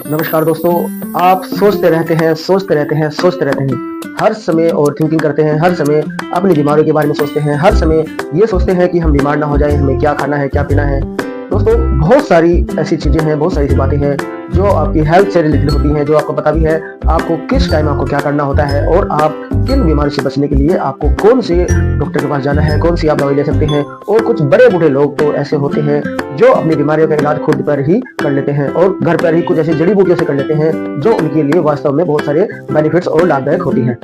नमस्कार दोस्तों। आप सोचते रहते हैं हर समय और थिंकिंग करते हैं, हर समय अपनी बीमारियों के बारे में सोचते हैं, हर समय ये सोचते हैं कि हम बीमार ना हो जाएं, हमें क्या खाना है, क्या पीना है। दोस्तों, बहुत सारी ऐसी चीजें हैं, बहुत सारी ऐसी बातें हैं जो आपकी हेल्थ से रिलेटेड होती हैं, जो आपको पता भी है आपको किस टाइम आपको क्या करना होता है और आप किन बीमारी से बचने के लिए आपको कौन से डॉक्टर के पास जाना है, कौन सी आप दवाई ले सकते हैं। और कुछ बड़े बूढ़े लोग तो ऐसे होते हैं जो अपनी बीमारियों का इलाज खुद पर ही कर लेते हैं और घर पर ही कुछ ऐसी जड़ी बूटियों से कर लेते हैं जो उनके लिए वास्तव में बहुत सारे बेनिफिट्स और लाभदायक होती हैं।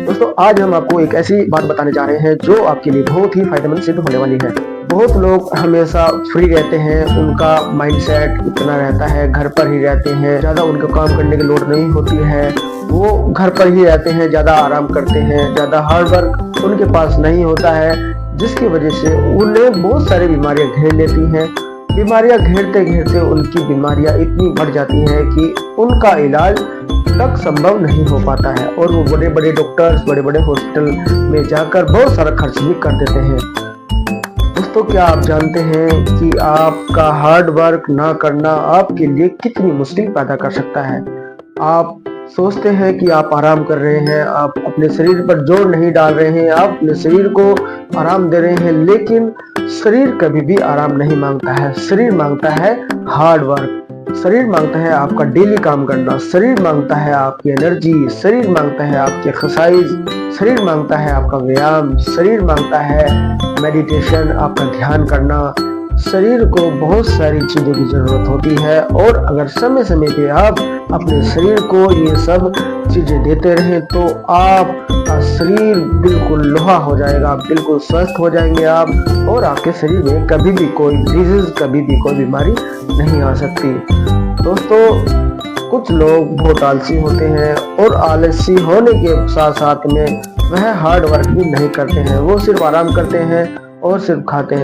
दोस्तों, आज हम आपको एक ऐसी बात बताने जा रहे हैं जो आपके लिए बहुत ही फायदेमंद सिद्ध होने वाली है। बहुत लोग हमेशा फ्री रहते हैं, उनका माइंडसेट इतना रहता है, घर पर ही रहते हैं, ज्यादा उनको काम करने की लोड नहीं होती है, वो घर पर ही रहते हैं, ज्यादा आराम करते हैं, ज्यादा हार्ड वर्क उनके पास नहीं होता है, जिसकी वजह से उन्हें बहुत सारी बीमारियां घेर लेती हैं। बीमारियां घेरते घेरते उनकी बीमारियां इतनी बढ़ जाती हैं कि उनका इलाज तक संभव नहीं हो पाता है और वो बड़े बड़े डॉक्टर्स, बड़े बड़े हॉस्पिटल में जाकर बहुत सारा खर्च भी कर देते हैं। दोस्तों, क्या आप जानते हैं कि आपका हार्ड वर्क ना करना आपके लिए कितनी मुश्किल पैदा कर सकता है। आप सोचते हैं कि आप आराम कर रहे हैं, आप अपने शरीर पर जोर नहीं डाल रहे हैं, आप अपने शरीर को आराम दे रहे हैं, लेकिन शरीर कभी भी आराम नहीं मांगता है। शरीर मांगता है हार्ड वर्क, शरीर मांगता है आपका डेली काम करना, शरीर मांगता है आपकी एनर्जी, शरीर मांगता है आपकी एक्सरसाइज, शरीर मांगता है आपका व्यायाम, शरीर मांगता है मेडिटेशन, आपका ध्यान करना। शरीर को बहुत सारी चीजों की जरूरत होती है और अगर समय समय पे आप अपने शरीर को ये सब चीजें देते रहें तो आपका शरीर बिल्कुल लोहा हो जाएगा, बिल्कुल स्वस्थ हो जाएंगे आप और आपके शरीर में कभी भी कोई डिजीज, कभी भी कोई बीमारी नहीं आ सकती। दोस्तों, कुछ लोग बहुत आलसी होते हैं और आलसी होने के साथ साथ में वह हार्ड वर्क भी नहीं करते हैं। वो सिर्फ आराम करते हैं और सिर्फ खाते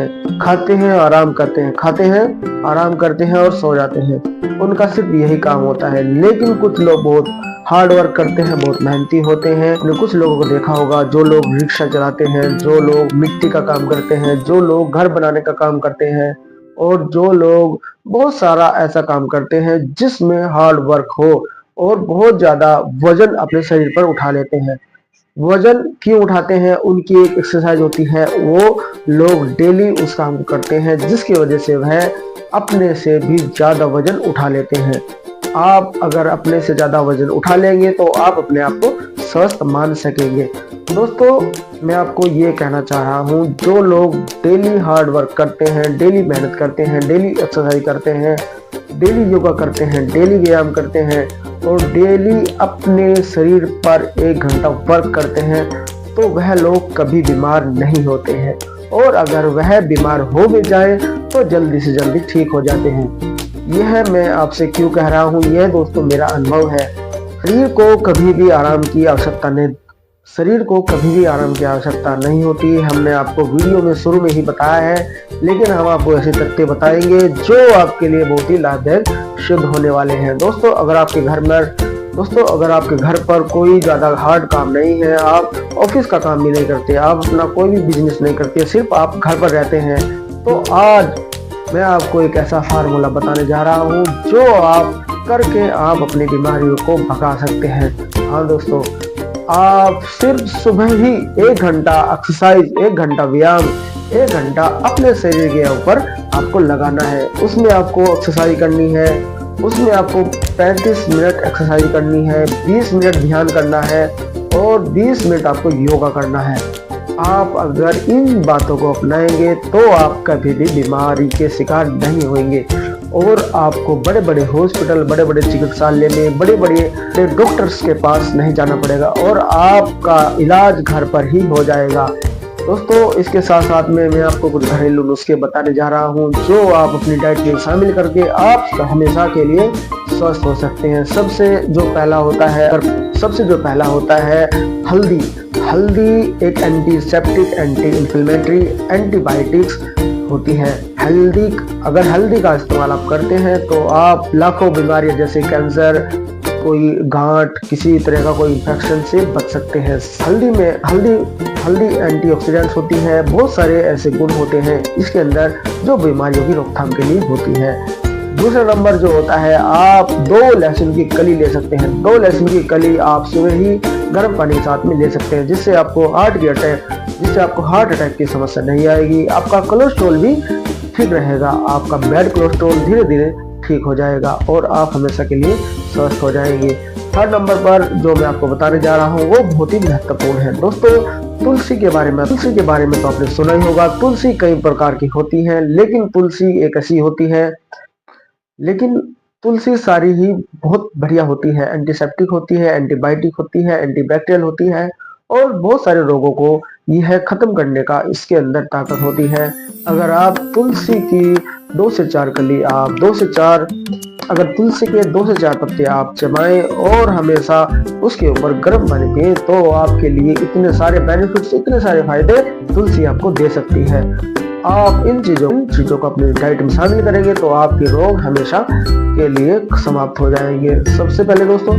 हैं, आराम करते हैं, खाते हैं, आराम करते हैं और सो जाते हैं। उनका सिर्फ यही काम होता है। लेकिन कुछ लोग बहुत हार्ड वर्क करते हैं, बहुत मेहनती होते हैं। आपने कुछ लोगों को देखा होगा जो लोग रिक्शा चलाते हैं, जो लोग मिट्टी का काम करते हैं, जो लोग घर बनाने का काम करते हैं और जो लोग बहुत सारा ऐसा काम करते हैं जिसमें हार्ड वर्क हो और बहुत ज्यादा वजन अपने शरीर पर उठा लेते हैं। वजन क्यों उठाते हैं? उनकी एक एक्सरसाइज होती है, वो लोग डेली उस काम को करते हैं जिसकी वजह से वह अपने से भी ज्यादा वजन उठा लेते हैं। आप अगर अपने से ज्यादा वजन उठा लेंगे तो आप अपने आप को स्वस्थ मान सकेंगे। दोस्तों, मैं आपको ये कहना चाह रहा हूँ, जो लोग डेली हार्ड वर्क करते हैं, डेली मेहनत करते हैं, डेली एक्सरसाइज करते हैं, डेली योगा करते हैं, डेली व्यायाम करते हैं और डेली अपने शरीर पर 1 घंटा वर्क करते हैं तो वह लोग कभी बीमार नहीं होते हैं और अगर वह बीमार हो भी जाए तो जल्दी से जल्दी ठीक हो जाते हैं। यह मैं आपसे क्यों कह रहा हूँ, यह दोस्तों मेरा अनुभव है। शरीर को कभी भी आराम की आवश्यकता नहीं होती। हमने आपको वीडियो में शुरू में ही बताया है, लेकिन हम आपको ऐसे तथ्य बताएंगे जो आपके लिए बहुत ही लाभदायक सिद्ध होने वाले हैं। दोस्तों, अगर आपके घर पर कोई ज्यादा हार्ड काम नहीं है, आप ऑफिस का काम भी नहीं करते, आप अपना कोई भी बिजनेस नहीं करते, सिर्फ आप घर पर रहते हैं, तो आज मैं आपको एक ऐसा फार्मूला बताने जा रहा हूँ जो आप करके आप अपनी बीमारियों को भगा सकते हैं। हाँ दोस्तों, आप सिर्फ सुबह ही 1 घंटा एक्सरसाइज, 1 घंटा व्यायाम, 1 घंटा अपने शरीर के ऊपर आपको लगाना है। उसमें आपको एक्सरसाइज करनी है, उसमें आपको 35 मिनट एक्सरसाइज करनी है, 20 मिनट ध्यान करना है और 20 मिनट आपको योगा करना है। आप अगर इन बातों को अपनाएंगे तो आप कभी भी बीमारी के शिकार नहीं होंगे और आपको बड़े बड़े हॉस्पिटल, बड़े बड़े चिकित्सालय में, बड़े बड़े डॉक्टर्स के पास नहीं जाना पड़ेगा और आपका इलाज घर पर ही हो जाएगा। दोस्तों, इसके साथ साथ में मैं आपको कुछ घरेलू नुस्खे बताने जा रहा हूं जो आप अपनी डाइट में शामिल करके आप हमेशा के लिए स्वस्थ हो सकते हैं। सबसे जो पहला होता है हल्दी। हल्दी एक एंटीसेप्टिक, एंटी इन्फ्लेमेटरी, एंटीबायोटिक्स होती है। अगर हल्दी का इस्तेमाल आप करते हैं तो आप लाखों बीमारियां जैसे कैंसर, कोई गांठ, किसी तरह का कोई इन्फेक्शन से बच सकते हैं। हल्दी एंटीऑक्सीडेंट्स होती है, बहुत सारे ऐसे गुण होते हैं इसके अंदर जो बीमारियों की रोकथाम के लिए होती है। दूसरा नंबर जो होता है, आप 2 लहसुन की कली ले सकते हैं। 2 लहसुन की कली आप सुबह ही गर्म पानी के साथ में ले सकते हैं, जिससे आपको हार्ट अटैक की समस्या नहीं आएगी। आपका कोलेस्ट्रॉल भी ठीक रहेगा, आपका बैड कोलेस्ट्रॉल धीरे धीरे ठीक हो जाएगा और आप हमेशा के लिए स्वस्थ हो जाएंगे। थर्ड नंबर पर जो मैं आपको बताने जा रहा हूँ वो बहुत ही महत्वपूर्ण है। दोस्तों, तुलसी के बारे में तो आपने सुना ही होगा। तुलसी कई प्रकार की होती है, लेकिन तुलसी एक ऐसी होती है, लेकिन तुलसी सारी ही बहुत बढ़िया होती है। एंटीसेप्टिक होती है, एंटीबायोटिक होती है, एंटीबैक्टीरियल होती है और बहुत सारे रोगों को यह खत्म करने का इसके अंदर ताकत होती है। अगर आप तुलसी की 2 से 4 कली अगर तुलसी के 2 से 4 पत्ते आप चबाएं और हमेशा उसके ऊपर गर्म पानी पिएं, तो आपके लिए इतने सारे बेनिफिट्स, इतने सारे फायदे तुलसी आपको दे सकती है। आप इन चीजों को अपनी डाइट में शामिल करेंगे तो आपके रोग हमेशा के लिए समाप्त हो जाएंगे। सबसे पहले दोस्तों,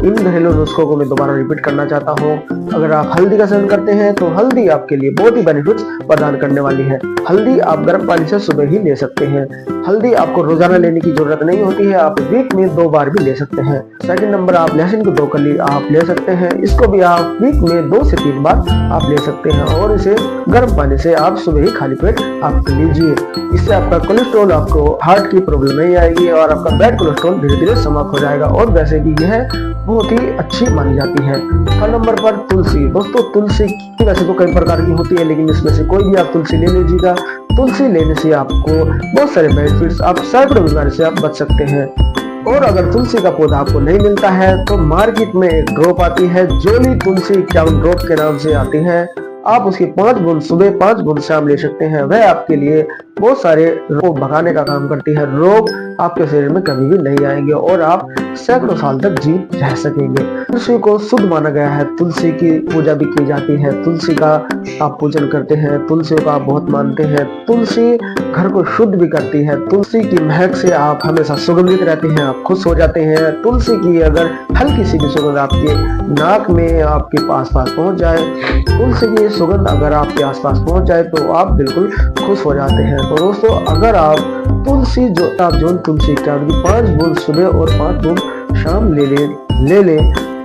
इन घरेलू नुस्खों को मैं दोबारा रिपीट करना चाहता हूँ। अगर आप हल्दी का सेवन करते हैं तो हल्दी आपके लिए बहुत ही बेनिफिट्स प्रदान करने वाली है। हल्दी आप गर्म पानी से सुबह ही ले सकते हैं। हल्दी आपको रोजाना लेने की जरूरत नहीं होती है, आप वीक में 2 बार भी ले सकते हैं। सेकंड नंबर, आप लहसुन की 2 कली आप ले सकते हैं। इसको भी आप वीक में 2 से 3 बार आप ले सकते हैं और इसे गर्म पानी से आप सुबह ही खाली पेट आप लीजिए। इससे आपका कोलेस्ट्रॉल, आपको हार्ट की प्रॉब्लम नहीं आएगी और आपका बैड कोलेस्ट्रॉल धीरे धीरे समाप्त हो जाएगा और वैसे भी यह बहुत ही अच्छी मानी जाती है। थर्ड नंबर पर तुलसी। दोस्तों, तुलसी वैसे तो कई प्रकार की होती है, लेकिन इसमें से कोई भी आप तुलसी ले लीजिएगा। तुलसी लेने से आपको बहुत सारे बेनिफिट्स, आप सैकड़ों बीमारी से आप बच सकते हैं। और अगर तुलसी का पौधा आपको नहीं मिलता है तो मार्केट में एक ड्रॉप आती है, जोली तुलसी 51 ड्रॉप के नाम से आती है। आप उसकी 5 बूंद सुबह 5 बूंद शाम ले सकते हैं। वह आपके लिए बहुत सारे रोग भगाने का काम करती है। रोग आपके शरीर में कभी भी नहीं आएंगे और आप सैकड़ों साल तक जी रह सकेंगे। तुलसी को शुद्ध माना गया है, तुलसी की पूजा भी की जाती है, तुलसी का आप पूजन करते हैं, तुलसी को आप बहुत मानते हैं। तुलसी घर को शुद्ध भी करती है। तुलसी की महक से आप हमेशा सुगंधित रहते हैं, आप खुश हो जाते हैं। तुलसी की अगर हल्की सी भी सुगंध आपके नाक में आपके पास पहुंच जाए, तुलसी की सुगंध अगर आपके आसपास पहुंच जाए तो आप बिल्कुल खुश हो जाते हैं। तो दोस्तों, अगर आप तुलसी 5 बूंद सुबह और 5 बूंद शाम ले ले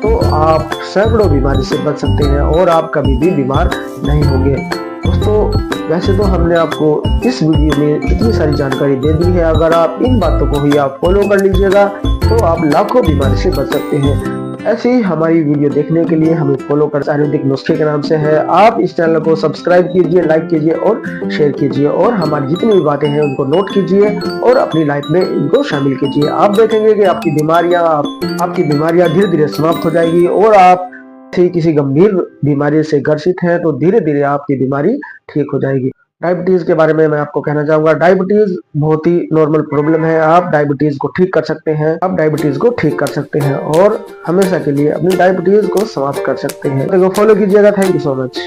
तो आप सैकड़ों बीमारी से बच सकते हैं और आप कभी भी बीमार नहीं होंगे। दोस्तों, वैसे तो हमने आपको इस वीडियो में इतनी सारी जानकारी दे दी है। अगर आप इन बातों को ही आप फॉलो कर लीजिएगा तो आप लाखों बीमारी से बच सकते हैं। ऐसे ही हमारी वीडियो देखने के लिए हमें फॉलो कर आयुर्वेदिक नुस्खे के नाम से है। आप इस चैनल को सब्सक्राइब कीजिए, लाइक कीजिए और शेयर कीजिए और हमारी जितनी भी बातें हैं उनको नोट कीजिए और अपनी लाइफ में इनको शामिल कीजिए। आप देखेंगे कि आपकी बीमारियां धीरे धीरे समाप्त हो जाएगी और आप किसी गंभीर बीमारी से ग्रसित हैं तो धीरे धीरे आपकी बीमारी ठीक हो जाएगी। डायबिटीज के बारे में मैं आपको कहना चाहूंगा, डायबिटीज बहुत ही नॉर्मल प्रॉब्लम है। आप डायबिटीज को ठीक कर सकते हैं और हमेशा के लिए अपनी डायबिटीज को समाप्त कर सकते हैं। तो फॉलो कीजिएगा। Thank you so much.